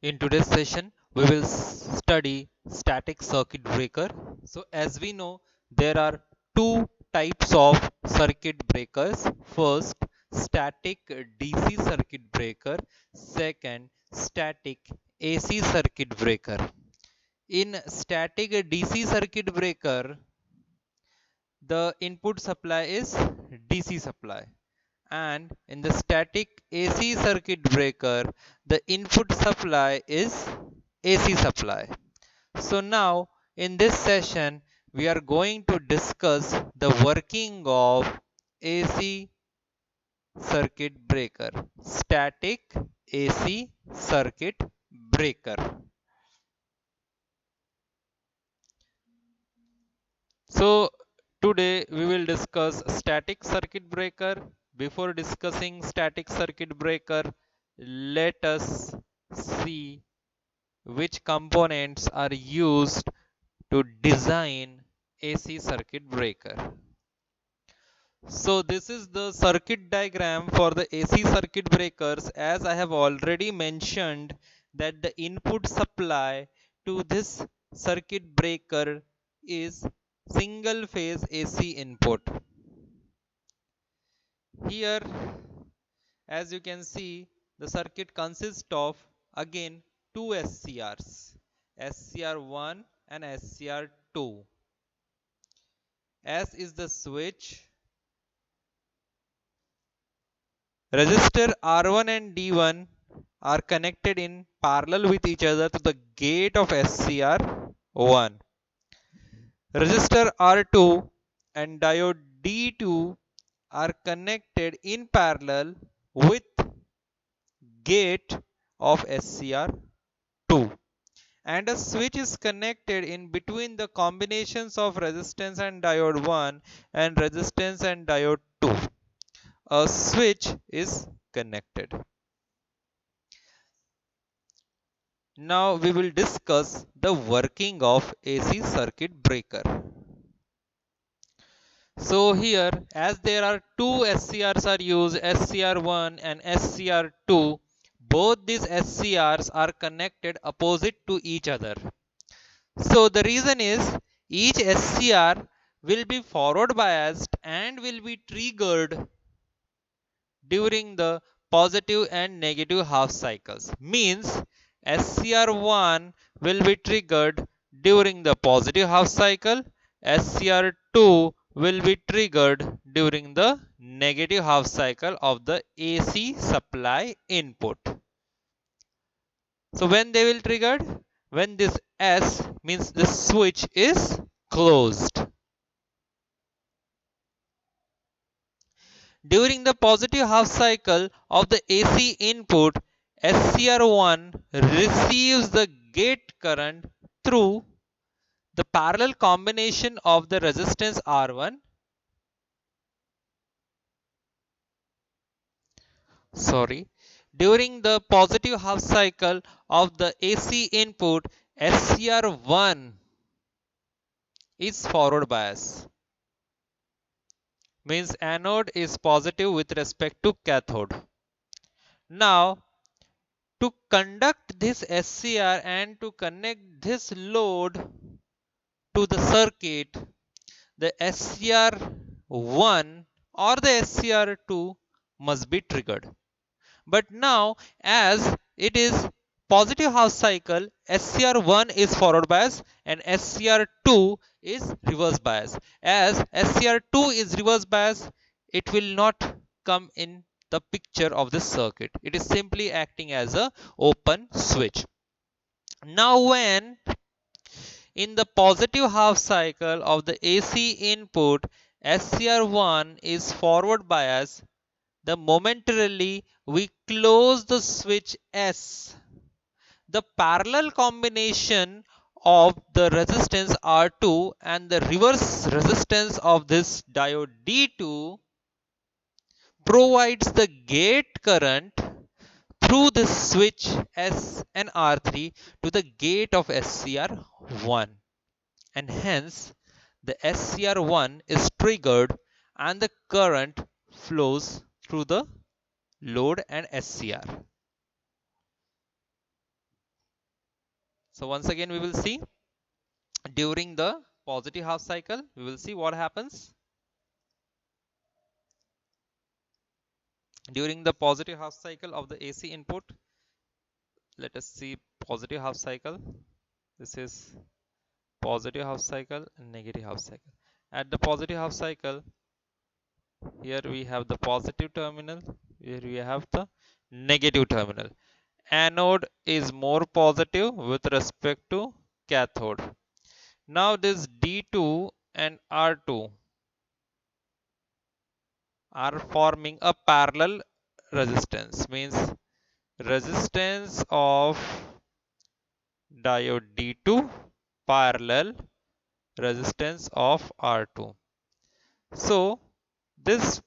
In today's session, we will study static circuit breaker. So as we know, there are two types of circuit breakers. First, static DC circuit breaker. Second, static AC circuit breaker. In static DC circuit breaker, the input supply is DC supply, and in the static AC circuit breaker the input supply is AC supply. So now in this session we are going to discuss the working of AC circuit breaker, static AC circuit breaker. So today we will discuss static circuit breaker. Before discussing static circuit breaker, let us see which components are used to design AC circuit breaker. So this is the circuit diagram for the AC circuit breakers. As I have already mentioned that the input supply to this circuit breaker is single phase AC input. Here, as you can see, the circuit consists of again two SCRs, SCR1 and SCR2. S is the switch. Resistor R1 and D1 are connected in parallel with each other to the gate of SCR1. Resistor R2 and diode D2 are connected in parallel with gate of SCR2, and a switch is connected in between the combinations of resistance and diode 1 and resistance and diode 2. A switch is connected. Now we will discuss the working of AC circuit breaker. So here, as there are two SCRs are used, SCR1 and SCR2, both these SCRs are connected opposite to each other. So the reason is each SCR will be forward biased and will be triggered during the positive and negative half cycles. Means SCR1 will be triggered during the positive half cycle, SCR2 will be triggered during the negative half cycle of the AC supply input. So when they will triggered? When this S means the switch is closed. During the positive half cycle of the AC input, SCR1 receives the gate current through the parallel combination of the resistance R1, during the positive half cycle of the AC input, SCR1 is forward bias, means anode is positive with respect to cathode. Now to conduct this SCR and to connect this load to the circuit, the SCR1 or the SCR2 must be triggered. But now as it is positive half cycle, SCR1 is forward bias and SCR2 is reverse bias. As SCR2 is reverse bias, it will not come in the picture of this circuit. It is simply acting as a open switch. Now when in the positive half cycle of the AC input, SCR1 is forward bias, the momentarily we close the switch S. The parallel combination of the resistance R2 and the reverse resistance of this diode D2 provides the gate current through the switch S and R3 to the gate of SCR1, and hence the SCR1 is triggered and the current flows through the load and SCR. So once again we will see during the positive half cycle, we will see what happens. During the positive half cycle of the AC input, let us see positive half cycle. This is positive half cycle and negative half cycle. At the positive half cycle, here we have the positive terminal, here we have the negative terminal. Anode is more positive with respect to cathode. Now this D2 and R2 are forming a parallel resistance, means resistance of diode D2 parallel resistance of R2. So this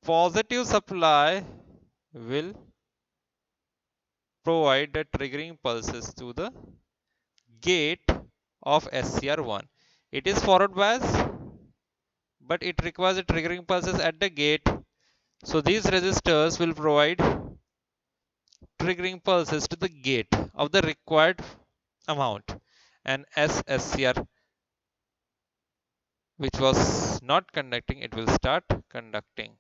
positive supply will provide the triggering pulses to the gate of SCR1. It is forward bias, but it requires the triggering pulses at the gate. So these resistors will provide triggering pulses to the gate of the required amount, and as SCR which was not conducting, it will start conducting.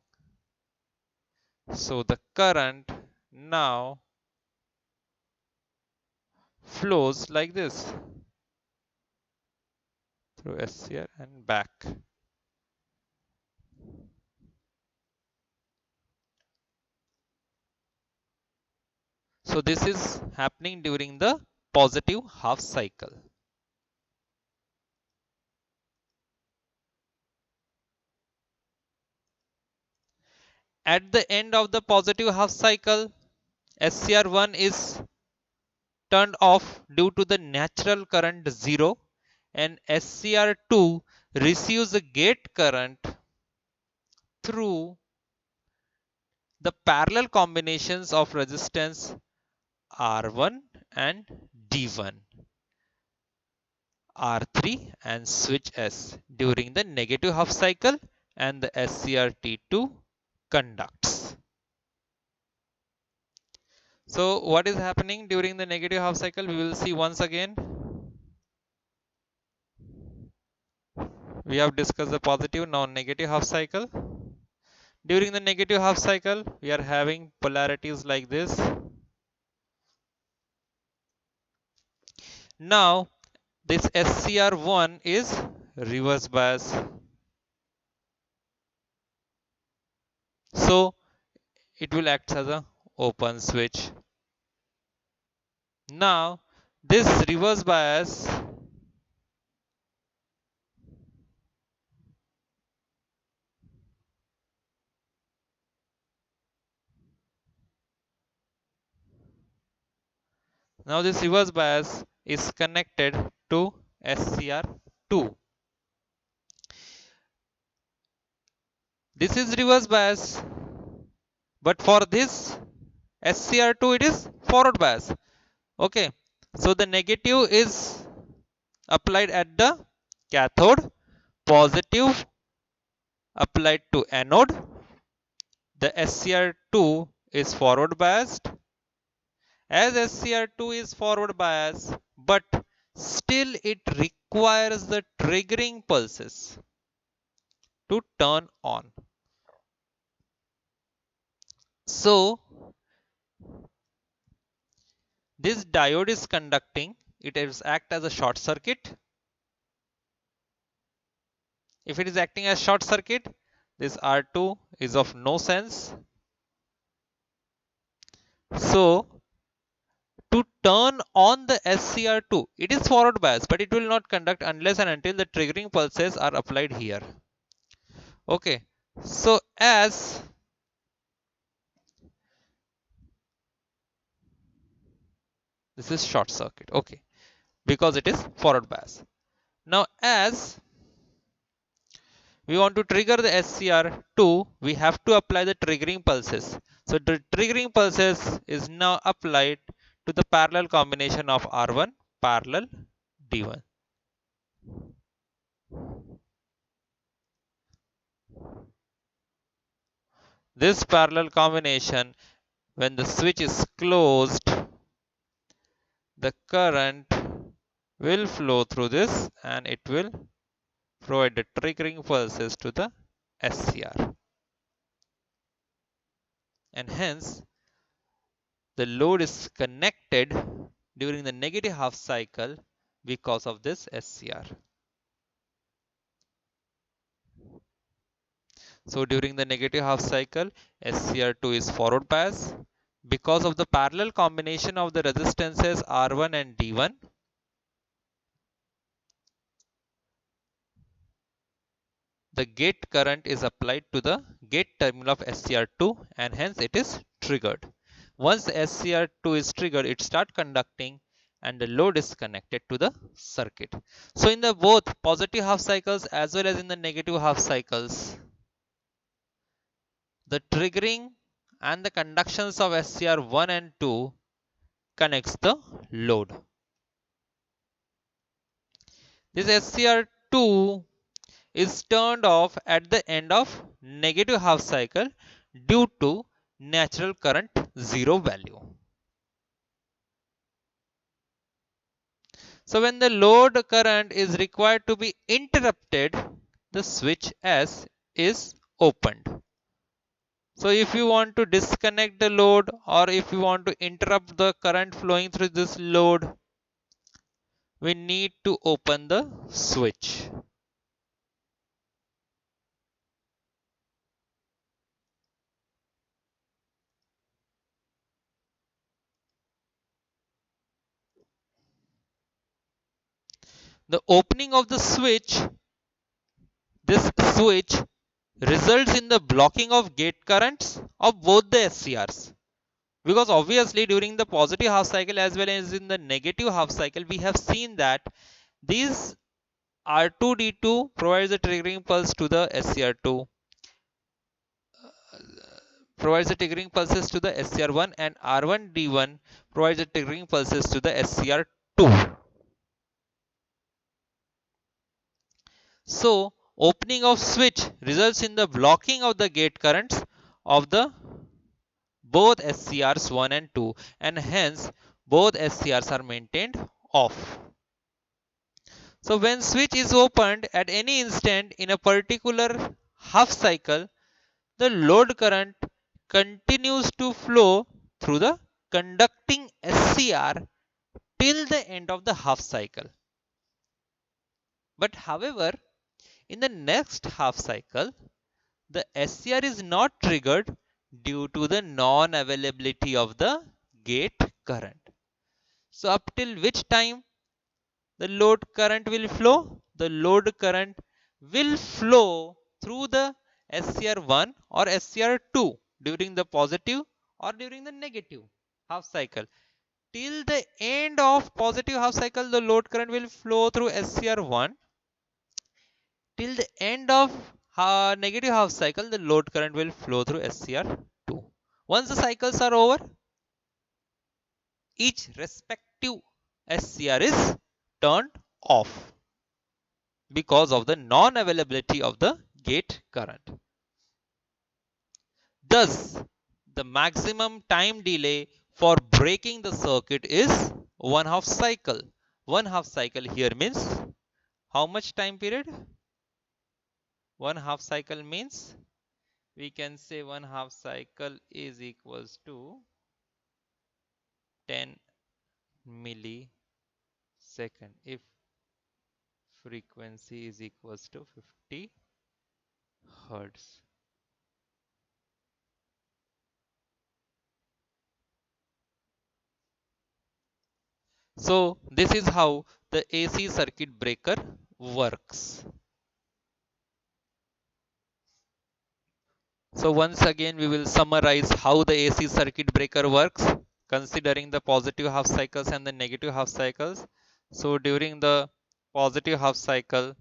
So the current now flows like this through SCR and back. So this is happening during the positive half cycle. At the end of the positive half cycle, SCR1 is turned off due to the natural current 0, and SCR2 receives a gate current through the parallel combinations of resistance R1 and D1, R3 and switch S during the negative half cycle, and the SCRT2 conducts. So what is happening during the negative half cycle? We will see once again. We have discussed the positive, now negative half cycle. During the negative half cycle, we are having polarities like this. Now this SCR1 is reverse bias. So it will act as a open switch. Now this reverse bias is connected to SCR2. This is reverse bias, but for this SCR2 it is forward bias. Okay, so the negative is applied at the cathode, positive applied to anode. The SCR2 is forward biased. As SCR2 is forward biased, but still it requires the triggering pulses to turn on. So this diode is conducting, it is act as a short circuit. If it is acting as short circuit, this R2 is of no sense. So to turn on the SCR2, it is forward bias, but it will not conduct unless and until the triggering pulses are applied here. Okay, so as this is short circuit, okay, because it is forward bias. Now as we want to trigger the SCR2, we have to apply the triggering pulses. So the triggering pulses is now applied to the parallel combination of R1 parallel D1. This parallel combination, when the switch is closed, the current will flow through this and it will provide the triggering pulses to the SCR. And hence, the load is connected during the negative half cycle because of this SCR. So during the negative half cycle, SCR2 is forward bias. Because of the parallel combination of the resistances R1 and D1, the gate current is applied to the gate terminal of SCR2 and hence it is triggered. Once SCR2 is triggered, it starts conducting and the load is connected to the circuit. So in the both positive half cycles as well as in the negative half cycles, the triggering and the conductions of SCR1 and 2 connects the load. This SCR2 is turned off at the end of negative half cycle due to natural current zero value. So when the load current is required to be interrupted, the switch S is opened. So if you want to disconnect the load or if you want to interrupt the current flowing through this load, we need to open the switch. The opening of the switch, this switch results in the blocking of gate currents of both the SCRs. Because obviously during the positive half cycle as well as in the negative half cycle, we have seen that these R2D2 provides a triggering pulse to the SCR2, provides the triggering pulses to the SCR1, and R1D1 provides the triggering pulses to the SCR2. So opening of switch results in the blocking of the gate currents of the both SCRs 1 and 2 and hence both SCRs are maintained off. So when switch is opened at any instant in a particular half cycle, the load current continues to flow through the conducting SCR till the end of the half cycle. But however, in the next half cycle, the SCR is not triggered due to the non-availability of the gate current. So up till which time the load current will flow? The load current will flow through the SCR1 or SCR2 during the positive or during the negative half cycle. Till the end of positive half cycle, the load current will flow through SCR1. Till the end of negative half cycle, the load current will flow through SCR2. Once the cycles are over, each respective SCR is turned off because of the non-availability of the gate current. Thus, the maximum time delay for breaking the circuit is 1/2 cycle. 1/2 cycle here means how much time period? 1/2 cycle means we can say 1/2 cycle is equals to 10 millisecond if frequency is equals to 50 hertz. So this is how the AC circuit breaker works. So once again we will summarize how the AC circuit breaker works considering the positive half cycles and the negative half cycles. So during the positive half cycle,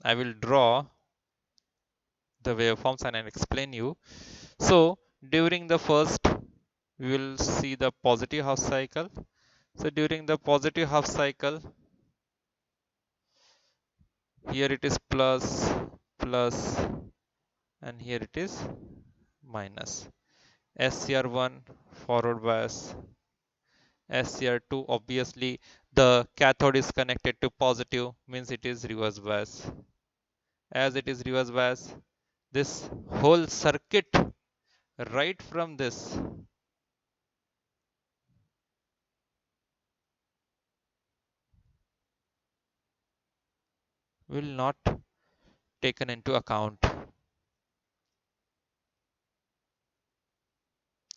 I will draw the waveforms and I'll explain you. So during the first, we will see the positive half cycle. So during the positive half cycle, here it is plus, plus, and here it is minus. SCR1 forward bias. SCR2, obviously the cathode is connected to positive, means it is reverse bias. As it is reverse bias, this whole circuit right from this will not taken into account,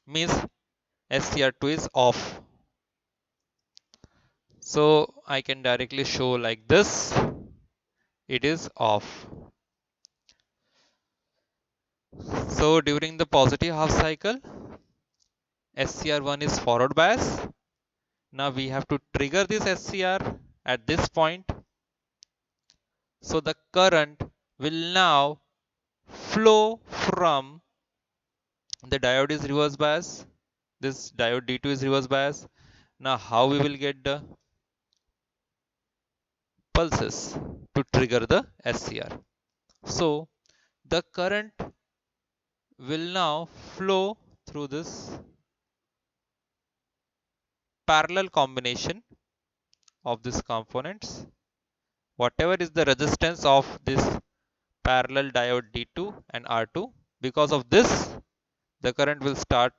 means SCR2 is off. So I can directly show like this, it is off. So during the positive half cycle, SCR1 is forward bias. Now we have to trigger this SCR at this point. So the current will now flow from the diode is reverse bias. This diode D2 is reverse bias. Now how we will get the pulses to trigger the SCR? So the current will now flow through this parallel combination of these components. Whatever is the resistance of this parallel diode D2 and R2, because of this, the current will start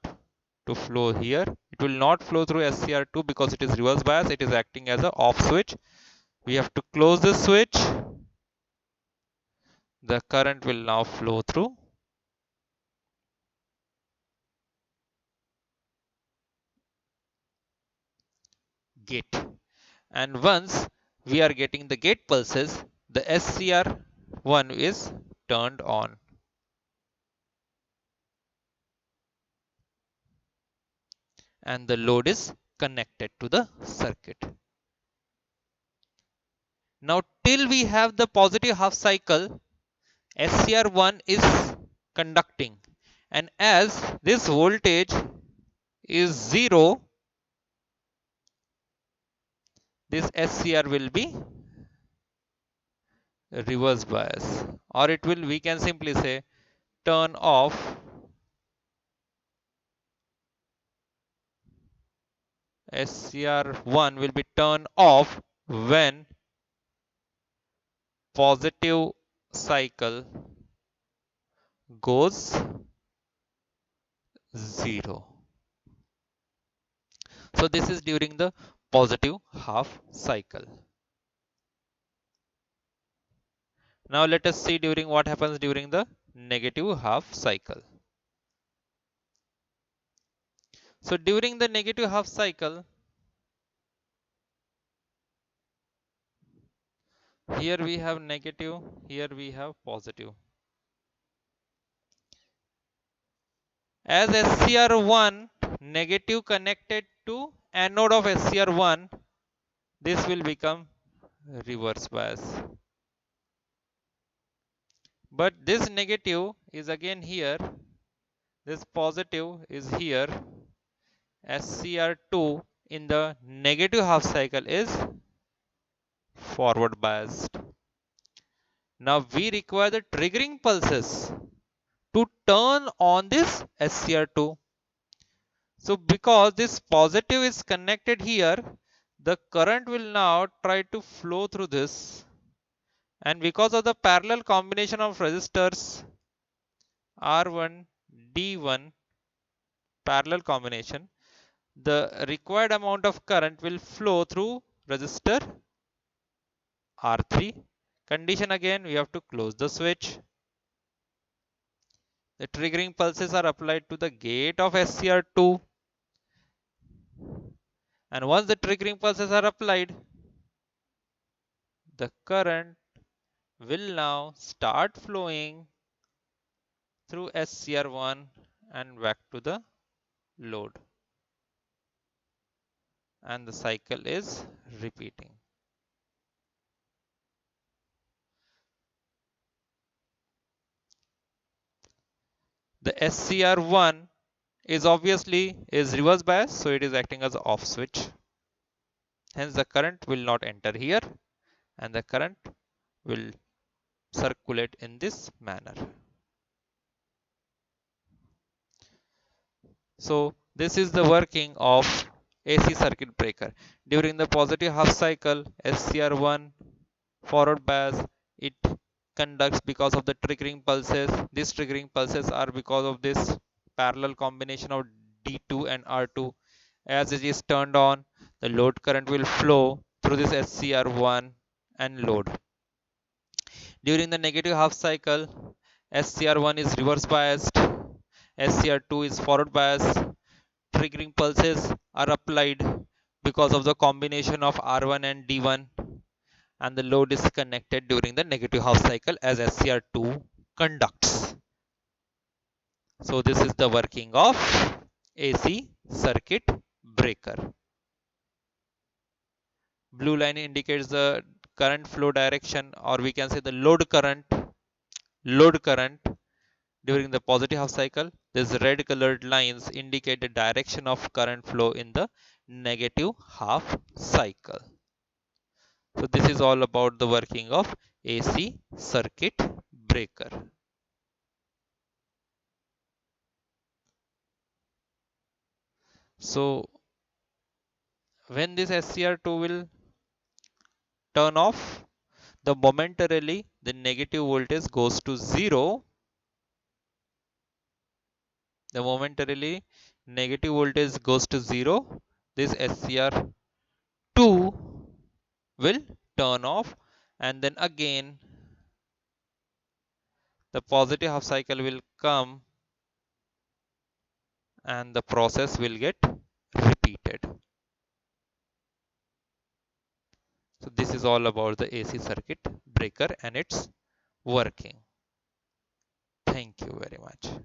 to flow here. It will not flow through SCR2 because it is reverse bias. It is acting as an off switch. We have to close this switch. The current will now flow through gate. And once we are getting the gate pulses, the SCR1 is turned on. And the load is connected to the circuit. Now till we have the positive half cycle, SCR1 is conducting, and as this voltage is 0, this SCR will be reverse bias, or it will, we can simply say, turn off. SCR1 will be turned off when positive cycle goes 0. So this is during the positive half cycle. Now let us see during what happens during the negative half cycle. So during the negative half cycle, here we have negative, here we have positive. As SCR1 negative connected to anode of SCR1, this will become reverse bias. But this negative is again here, this positive is here. SCR2 in the negative half cycle is forward biased. Now we require the triggering pulses to turn on this SCR2. So because this positive is connected here, the current will now try to flow through this, and because of the parallel combination of resistors R1 D1 parallel combination, the required amount of current will flow through resistor R3. Condition again, we have to close the switch. The triggering pulses are applied to the gate of SCR2, and once the triggering pulses are applied, the current will now start flowing through SCR1 and back to the load, and the cycle is repeating. The SCR1 is obviously is reverse bias, so it is acting as an off switch. Hence the current will not enter here, and the current will circulate in this manner. So This is the working of AC circuit breaker. During the positive half cycle, SCR1 forward bias, it conducts because of the triggering pulses. These triggering pulses are because of this parallel combination of D2 and R2. As it is turned on, the load current will flow through this SCR1 and load. During the negative half cycle, SCR1 is reverse biased, SCR2 is forward biased. Triggering pulses are applied because of the combination of R1 and D1, and the load is connected during the negative half cycle as SCR2 conducts. So this is the working of AC circuit breaker. Blue line indicates the current flow direction, or we can say the load current during the positive half cycle. These red colored lines indicate the direction of current flow in the negative half cycle. So this is all about the working of AC circuit breaker. So when this SCR2 will turn off, the momentarily the negative voltage goes to zero. The momentarily negative voltage goes to zero. This SCR2 will turn off, and then again the positive half cycle will come and the process will get repeated. So this is all about the AC circuit breaker and its working. Thank you very much.